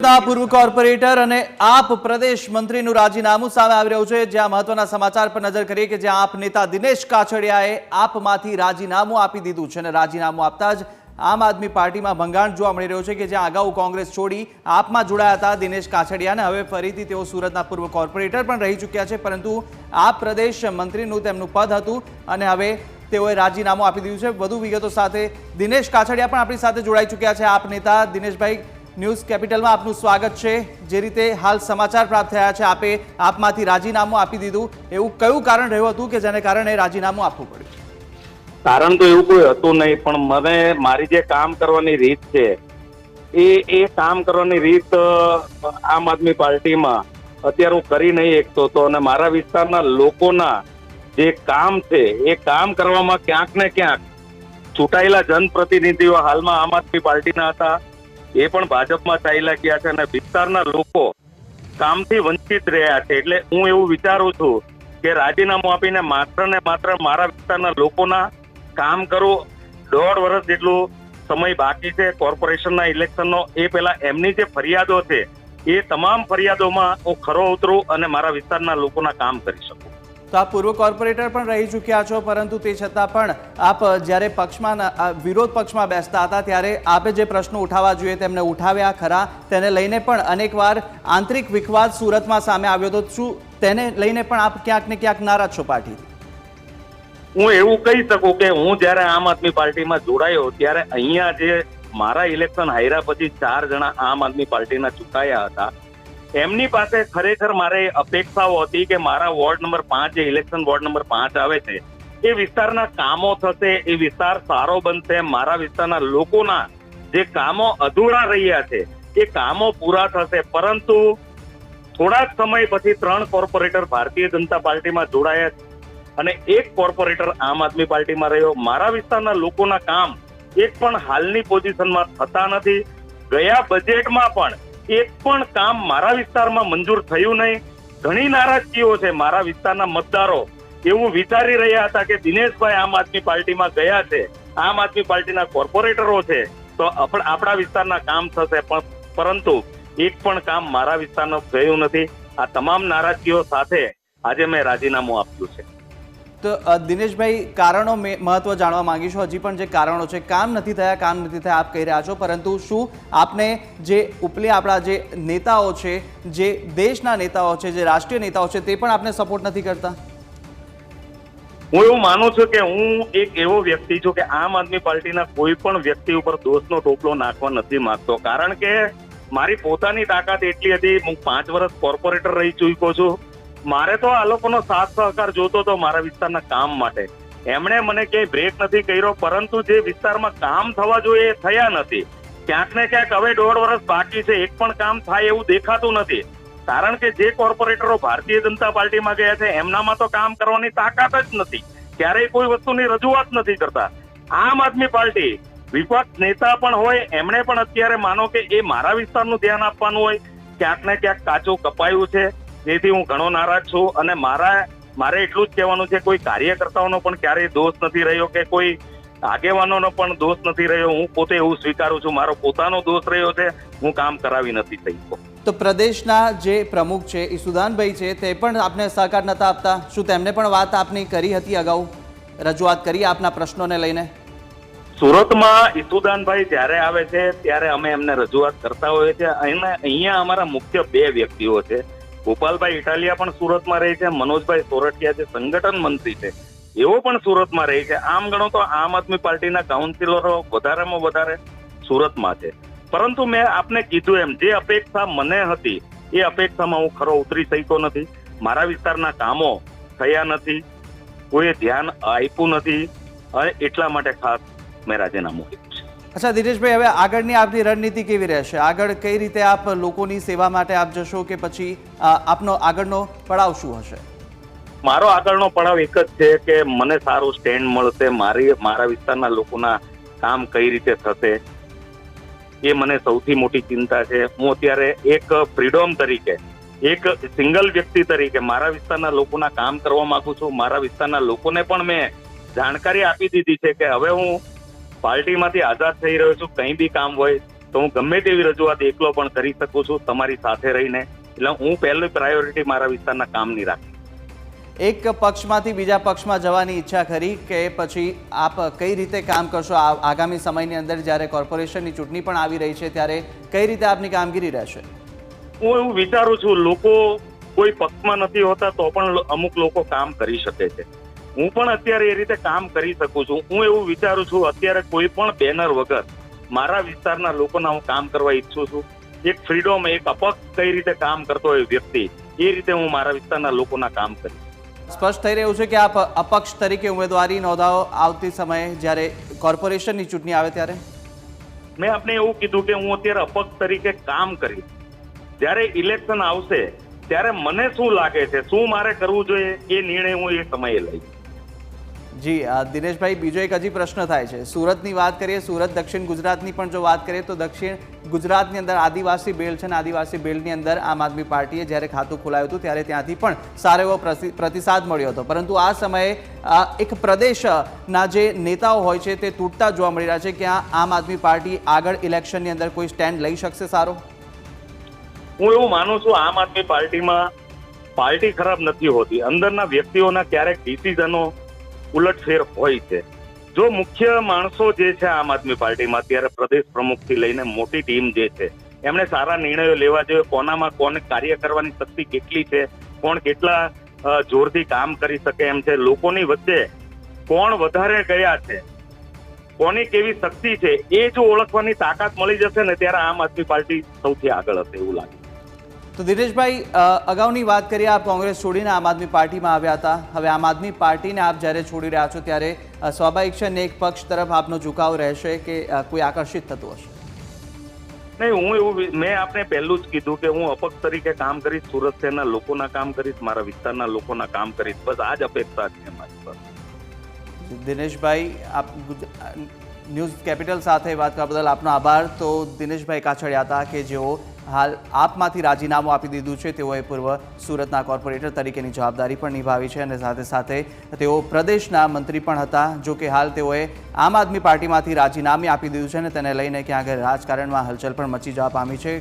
સુરતના પૂર્વ કોર્પોરેટર અને આપ પ્રદેશ મંત્રીનું રાજીનામું સામે આવી રહ્યું છે। જ્યાં મહત્વના સમાચાર પર નજર કરીએ કે જ્યાં આપ નેતા દિનેશ કાછડિયાએ આપમાંથી રાજીનામું આપી દીધું છે અને રાજીનામું આપતા જ આમ આદમી પાર્ટીમાં ભંગાણ જોવા મળી રહ્યું છે કે જ્યાં અગાઉ કોંગ્રેસ છોડી આપમાં જોડાયા હતા દિનેશ કાછડિયાને હવે ફરીથી તેઓ સુરતના પૂર્વ કોર્પોરેટર પણ રહી ચૂક્યા છે, પરંતુ આપ પ્રદેશ મંત્રીનું તેમનું પદ હતું અને હવે તેઓએ રાજીનામું આપી દીધું છે। વધુ વિગતો સાથે દિનેશ કાછડિયા પણ આપણી સાથે જોડાઈ ચૂક્યા છે। આપ નેતા દિનેશભાઈ, ન્યૂઝ કેપિટલમાં આપનું સ્વાગત છે। જે રીતે હાલ સમાચાર પ્રાપ્ત થયા છે, આપે આપમાંથી રાજીનામું આપી દીધું, એવું કયું કારણ રહ્યું હતું કે જેને કારણે રાજીનામું આપવું પડ્યું? કારણ તો એવું કોઈ હતું નહીં, પણ મને મારી જે કામ કરવાની રીત છે એ કામ કરવાની રીત આમ આદમી પાર્ટીમાં અત્યારે હું કરી નહીં શકતો હતો અને મારા વિસ્તારના લોકોના જે કામ છે એ કામ કરવામાં ક્યાંક ને ક્યાંક ચૂંટાયેલા જનપ્રતિનિધિઓ હાલમાં આમ આદમી પાર્ટીના હતા, એ પણ ભાજપમાં ચાલ્યા ગયા છે અને વિસ્તારના લોકો કામથી વંચિત રહ્યા છે। એટલે હું એવું વિચારું છું કે રાજીનામું આપીને માત્ર ને માત્ર મારા વિસ્તારના લોકોના કામ કરું। 1.5 વર્ષ જેટલું સમય બાકી છે કોર્પોરેશનના ઇલેક્શનનો, એ પહેલા એમની જે ફરિયાદો છે એ તમામ ફરિયાદોમાં હું ખરો ઉતરું અને મારા વિસ્તારના લોકોના કામ કરી શકું। તો આપ પૂર્વ કોર્પોરેટર પણ રહી ચૂક્યા છો, પરંતુ તે છતાં પણ આપ જ્યારે પક્ષમાં વિરોધ પક્ષમાં બેસતા હતા ત્યારે આપે જે પ્રશ્નો ઉઠાવવા જોઈએ તેમને ઉઠાવ્યા ખરા, તેને લઈને પણ અનેકવાર આંતરિક વિખવાદ સુરતમાં સામે આવ્યો હતો। શું તેને લઈને પણ આપ ક્યાંક ને ક્યાંક નારાજ છો પાર્ટીથી? હું એવું કહી શકું કે હું જયારે આમ આદમી પાર્ટીમાં જોડાયો ત્યારે અહીંયા જે મારા ઇલેક્શન હાર્યા પછી 4 જણા આમ આદમી પાર્ટીના ચૂંટાયા હતા, એમની પાસે ખરેખર મારે અપેક્ષાઓ હતી કે મારા વોર્ડ નંબર 5 જે ઇલેક્શન વોર્ડ નંબર 5 આવે છે એ વિસ્તારના કામો થશે, એ વિસ્તાર સારો બનશે, મારા વિસ્તારના લોકોના જે કામો અધૂરા રહ્યા છે એ કામો પૂરા થશે। પરંતુ થોડા જ સમય પછી 3 કોર્પોરેટર ભારતીય જનતા પાર્ટીમાં જોડાયા અને 1 કોર્પોરેટર આમ આદમી પાર્ટીમાં રહ્યો। મારા વિસ્તારના લોકોના કામ એક પણ હાલની પોઝિશનમાં થતા નથી। ગયા બજેટમાં પણ એક પણ કામ મારા વિસ્તારમાં મંજૂર થયું નહીં। ઘણી નારાજગીઓ છે। મારા વિસ્તારના મતદારો એવું વિચારી રહ્યા હતા કે દિનેશભાઈ આમ આદમી પાર્ટીમાં ગયા છે, આમ આદમી પાર્ટીના કોર્પોરેટરો છે તો આપણા વિસ્તારના કામ થશે, પરંતુ એક પણ કામ મારા વિસ્તારનું થયું નથી। આ તમામ નારાજગીઓ સાથે આજે મેં રાજીનામું આપ્યું છે। તો દિનેશભાઈ, કારણો મહત્વ જાણવા માંગીશું। હજી પણ જે કારણો છે, કામ નથી થયા આપ કહી રહ્યા છો, પરંતુ શું આપને જે ઉપલે આપણા જે નેતાઓ છે, જે દેશના નેતાઓ છે, જે રાષ્ટ્રીય નેતાઓ છે, તે પણ આપને સપોર્ટ નથી કરતા? હું એવું માનું છું કે હું એક એવો વ્યક્તિ છું કે આમ આદમી પાર્ટીના કોઈ પણ વ્યક્તિ ઉપર દોષનો ટોપલો નાખવા નથી માંગતો, કારણ કે મારી પોતાની તાકાત એટલી હતી। હું 5 વર્ષ કોર્પોરેટર રહી ચૂક્યો છું। મારે તો આ લોકોનો સાથ સહકાર જોતો હતો મારા વિસ્તારના કામ માટે। એમણે મને ક્યાંય બ્રેક નથી કર્યો, પરંતુ જે વિસ્તારમાં કામ થવા જોઈએ એ થયા નથી। ક્યાંક ને ક્યાંક હવે 1.5 વર્ષ બાકી છે, એક પણ કામ થાય એવું દેખાતું નથી, કારણ કે જે કોર્પોરેટરો ભારતીય જનતા પાર્ટીમાં ગયા છે એમનામાં તો કામ કરવાની તાકાત જ નથી, ક્યારેય કોઈ વસ્તુની રજૂઆત નથી કરતા। આમ આદમી પાર્ટી વિપક્ષ નેતા પણ હોય, એમણે પણ અત્યારે માનો કે એ મારા વિસ્તારનું ધ્યાન આપવાનું હોય, ક્યાંક ને ક્યાંક કાચું કપાયું છે। તેથી હું ઘણો નારાજ છું અને મારે એટલું જ કહેવાનું છે, કોઈ કાર્યકર્તાઓનો પણ ક્યારેય દોષ નથી રહ્યો કે કોઈ આગેવાનોનો પણ દોષ નથી રહ્યો। હું પોતે એવું સ્વીકારું છું, મારો પોતાનો દોષ રહ્યો છે, હું કામ કરાવી નથી શક્યો। તો પ્રદેશના જે પ્રમુખ છે ઈસુદાનભાઈ છે, તે પણ આપને સહકાર નતા આપતા? શું તેમને પણ વાત આપની કરી હતી, અગાઉ રજૂઆત કરી આપના પ્રશ્નોને લઈને? સુરતમાં ઈસુદાનભાઈ જ્યારે આવે છે ત્યારે અમે એમને રજૂઆત કરતા હોઈએ છીએ। અહીંયા અમારા મુખ્ય 2 વ્યક્તિઓ છે। ગોપાલભાઈ ઇટાલિયા પણ સુરતમાં રહે છે, મનોજભાઈ સોરઠિયા જે સંગઠન મંત્રી છે એવો પણ સુરતમાં રહે છે। આમ ગણો તો આમ આદમી પાર્ટીના કાઉન્સિલરો વધારેમાં વધારે સુરતમાં છે, પરંતુ મેં આપને કીધું એમ જે અપેક્ષા મને હતી એ અપેક્ષામાં હું ખરો ઉતરી શક્યો નથી। મારા વિસ્તારના કામો થયા નથી, કોઈએ ધ્યાન આપ્યું નથી અને એટલા માટે ખાસ મેં રાજીનામું આપ્યું છે। અચ્છા દિનેશભાઈ, હવે આગળની આપની રણનીતિ કેવી રહેશે? આગળ કઈ રીતે આપ લોકોની સેવા માટે આપ જશો કે પછી આપનો આગળનો પડાવ શું હશે? મારો આગળનો પડાવ એક જ છે કે મને સારું સ્ટેન્ડ મળશે, મારા વિસ્તારના લોકોના કામ કઈ રીતે થશે એ મને સૌથી મોટી ચિંતા છે। હું અત્યારે એક ફ્રીડમ તરીકે, એક સિંગલ વ્યક્તિ તરીકે મારા વિસ્તારના લોકોના કામ કરવા માંગુ છું। મારા વિસ્તારના લોકોને પણ મેં જાણકારી આપી દીધી છે કે હવે હું પાર્ટીમાંથી આઝાદ થઈ રહ્યો છું, કંઈ બી કામ હોય તો હું ગમે તેવી રજૂઆત એકલો પણ કરી શકું છું તમારી સાથે રહીને. એટલે હું પહેલી પ્રાયોરિટી મારા વિસ્તારના કામની રાખી. એક પક્ષમાંથી બીજા પક્ષમાં જવાની ઈચ્છા ખરી કે પછી આપ કઈ રીતે કામ કરશો આગામી સમયની અંદર જ્યારે કોર્પોરેશનની ચૂંટણી પણ આવી રહી છે ત્યારે કઈ રીતે આપની કામગીરી રહેશે? હું એવું વિચારું છું, લોકો કોઈ પક્ષમાં નથી હોતા તો પણ અમુક લોકો કામ કરી શકે છે. હું પણ અત્યારે એ રીતે કામ કરી શકું છું. હું એવું વિચારું છું, અત્યારે કોઈ પણ બેનર વગર મારા વિસ્તારના લોકોના હું કામ કરવા ઈચ્છું છું. એક ફ્રીડમ, એક અપક્ષ કઈ રીતે કામ કરતો હોય વ્યક્તિ, એ રીતે હું મારા વિસ્તારના લોકોના કામ કરીશ. સ્પષ્ટ થઈ રહ્યું છે કે આપ અપક્ષ તરીકે ઉમેદવારી નોંધાવો આવતી સમયે જ્યારે કોર્પોરેશનની ચૂંટણી આવે ત્યારે? મેં આપને એવું કીધું કે હું અત્યારે અપક્ષ તરીકે કામ કરીશ. જ્યારે ઇલેક્શન આવશે ત્યારે મને શું લાગે છે, શું મારે કરવું જોઈએ, એ નિર્ણય હું એ સમયે લઈશ. જી દિનેશભાઈ, બીજો એક હજી પ્રશ્ન થાય છે. સુરતની વાત કરીએ, સુરત દક્ષિણ ગુજરાતની પણ જો વાત કરીએ તો દક્ષિણ ગુજરાતની અંદર આદિવાસી બેલ્ટ છે અને આદિવાસી બેલ્ટની અંદર આમ આદમી પાર્ટીએ જ્યારે ખાતું ખોલાવ્યું હતું ત્યારે ત્યાંથી પણ સારો એવો પ્રતિસાદ મળ્યો હતો. પરંતુ આ સમયે એક પ્રદેશના જે નેતાઓ હોય છે તે તૂટતા જોવા મળી રહ્યા છે. ક્યાં આમ આદમી પાર્ટી આગળ ઇલેક્શનની અંદર કોઈ સ્ટેન્ડ લઈ શકશે સારો? હું એવું માનું છું, આમ આદમી પાર્ટીમાં પાર્ટી ખરાબ નથી હોતી, અંદરના વ્યક્તિઓના ક્યારેક ડિસિઝનો ઉલટફેર હોય છે. જો મુખ્ય માણસો જે છે આમ આદમી પાર્ટીમાં અત્યારે પ્રદેશ પ્રમુખથી લઈને મોટી ટીમ જે છે એમણે સારા નિર્ણયો લેવા જોઈએ. કોનામાં કોને કાર્ય કરવાની શક્તિ કેટલી છે, કોણ કેટલા જોરથી કામ કરી શકે એમ છે, લોકોની વચ્ચે કોણ વધારે ગયા છે, કોની કેવી શક્તિ છે, એ જો ઓળખવાની તાકાત મળી જશે ને ત્યારે આમ આદમી પાર્ટી સૌથી આગળ હશે એવું લાગે. તો દિનેશભાઈ, અગાઉની વાત કરીએ, આપ કોંગ્રેસ છોડીને આમ આદમી પાર્ટીમાં આવ્યા હતા. હવે આમ આદમી પાર્ટીને આપ જ્યારે છોડી રહ્યા છો ત્યારે સ્વાભાવિક છે ને એક પક્ષ તરફ આપનો ઝુકાવ રહેશે કે કોઈ આકર્ષિત થતું હશે? નહીં, હું એવું મેં આપને પહેલું જ કીધું કે હું અપક્ષ તરીકે કામ કરીશ, સુરત શહેરના લોકોના કામ કરીશ, મારા વિસ્તારના લોકોના કામ કરીશ. બસ આ જ અપેક્ષા છે મારી પર. દિનેશભાઈ, આપ ન્યૂઝ કેપિટલ સાથે વાત કરવા બદલ આપનો આભાર. તો દિનેશભાઈ કાછડિયા હતા કે જેઓ હાલ આપમાંથી રાજીનામું આપી દીધું છે. તેઓએ પૂર્વ સુરતના કોર્પોરેટર તરીકેની જવાબદારી પણ નિભાવી છે અને સાથે સાથે તેઓ પ્રદેશના મંત્રી પણ હતા. જો કે હાલ તેઓએ આમ આદમી પાર્ટીમાંથી રાજીનામું આપી દીધું છે અને તેને લઈને ક્યાંક રાજકારણમાં હલચલ પણ મચી જવા પામી છે.